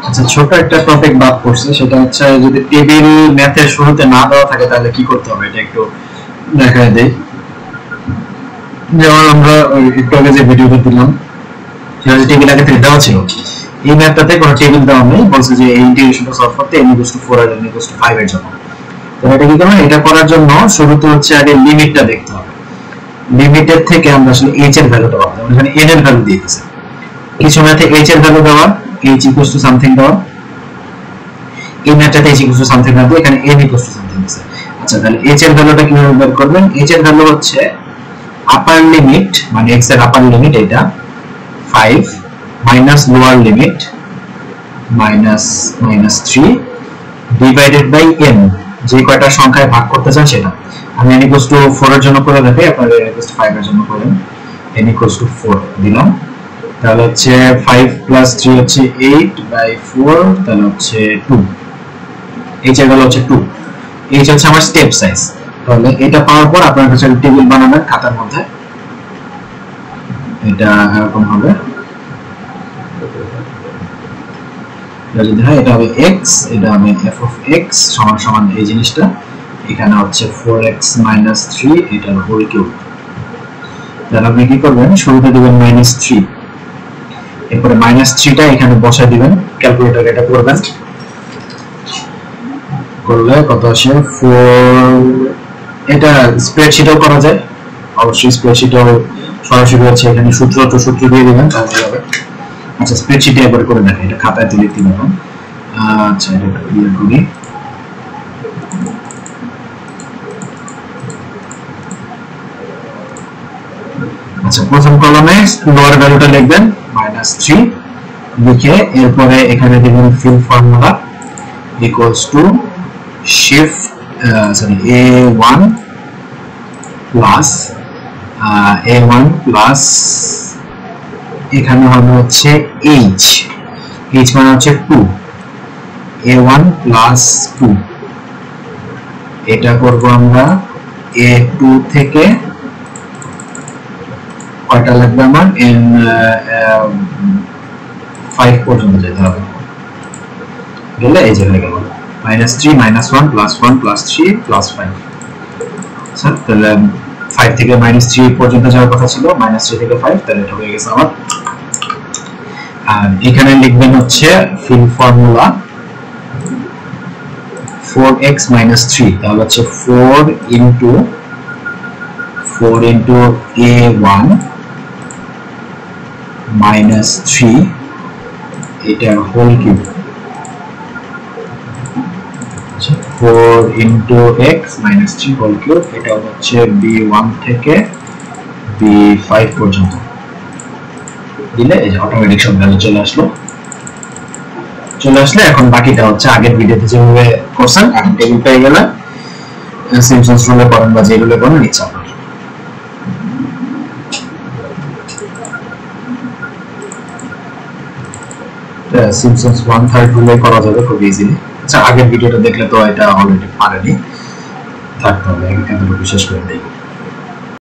আচ্ছা, ছোট একটা টপিক বাদ পড়ছে, সেটা হচ্ছে যদি টেবিল ম্যাথের শুরুতে না দেওয়া থাকে তাহলে কি করতে হবে, এটা একটু দেখায় দেই। যেমন আমরা একটু আগে যে ভিডিওটা দিলাম সেটা টেবিল আগে থেকে দেওয়া ছিল, এই ম্যাথটাতে কোনো টেবিল দেওয়া নেই, বলছে যে এই ইন্টিগ্রেশনটা সলভ করতে n = 4 আর n = 5 এর জন্য। তো এটা কি করব, এটা করার জন্য শুরুতে হচ্ছে আগে লিমিটটা দেখতে হবে। লিমিটের থেকে আমরা আসলে h এর ভ্যালুটা পাবো। যেমন এখানে n এর ভ্যালু দিয়ে দিয়েছে, কিছু ম্যাথে h এর ভ্যালু দেওয়া, h = সামথিং দেওয়া, এই ম্যাথটাতে h = সামথিং দেওয়া, এখানে n = সামথিং দিয়েছে। আচ্ছা, তাহলে h এর ভ্যালুটা কিভাবে বের করবেন? h এর ভ্যালু হচ্ছে আপার লিমিট, মানে x এর আপার লিমিট এটা 5 minus lower limit -3 divided by n, যে কয়টা সংখ্যায় ভাগ করতে চান সেটা। আমি n = 4 এর জন্য করে দেখাই, আপনারা n = 5 এর জন্য করেন। n = 4 দিলাম, তাহলে হচ্ছে 5 + 3 হচ্ছে 8 বাই 4, তাহলে হচ্ছে 2। h এর ভ্যালু হচ্ছে 2। h হচ্ছে আমার স্টেপ সাইজ। তাহলে এটা পাওয়ার পর আপনারা কাছে টেবিল বানাবেন খাতার মধ্যে, এটা এরকম হবে। যদি হয় এটা হবে x, এটা হবে f of x সমান সমান এই জিনিসটা, এখানে হচ্ছে 4x - 3 এটার হোল কিউব। তাহলে আপনি কি করবেন, শুরুতে দিবেন -3, এরপরে -3টা এখানে বসায় দিবেন, ক্যালকুলেটরে এটা করবেন, করলে কত আসে 4। এটা স্প্রেডশিটেও করা যায়, অবশ্যই স্প্রেডশিটেও সরাসরি হচ্ছে এখানে সূত্র দিয়ে দিবেন তাহলে হবে। আচ্ছা, স্প্রেডশিটে একবার করে দেখেন, এটা খাতায় তুলে দিতে পারবেন। আচ্ছা, এটা ক্লিয়ার করি। আচ্ছা, প্রথম কলামে লোয়ার ভ্যালুটা লিখবেন -3 লিখে, এরপরে এখানে দিবেন fill formula equals to shift a1 plus এখানে হবে হচ্ছে h মানে হচ্ছে 2, a1 প্লাস 2। এটা করব আমরা a2 থেকে কয়টা লাগবে আমার n 5 পর্যন্ত যেতে হবে, গেলে এই যে হয়ে গেল -3 -1 +1 +3 +5। আচ্ছা, তাহলে 5 থেকে -3 পর্যন্ত যাওয়ার কথা ছিল, -3 থেকে 5, তাহলে এটা হয়ে গেছে আমার। আর এখানে লিখবেন হচ্ছে ফিল ফর্মুলা 4x - 3, তাহলে হচ্ছে 4 * a1 - 3 এটার whole cube. 4 * x - 3 whole cube, এটা হচ্ছে b1 থেকে b5 পর্যন্ত দিলে এই যে অটোমেটিক সব ভ্যালু চলে আসলে এখন বাকিটা হচ্ছে আগের ভিডিওতে যেভাবে করছেন, এখন টেবিল পেয়ে গেলে সিম্পসনস রুলে করেন বা যে রুলে করেন ইচ্ছা আপনার। সিম্পসনস 1/3 রুলে করা যাবে খুব ইজিলি। আচ্ছা, আগের ভিডিওটা দেখলে তো এটা অলরেডি পারেনি, থাকতে হবে, এখানে বিশেষ করে দেই।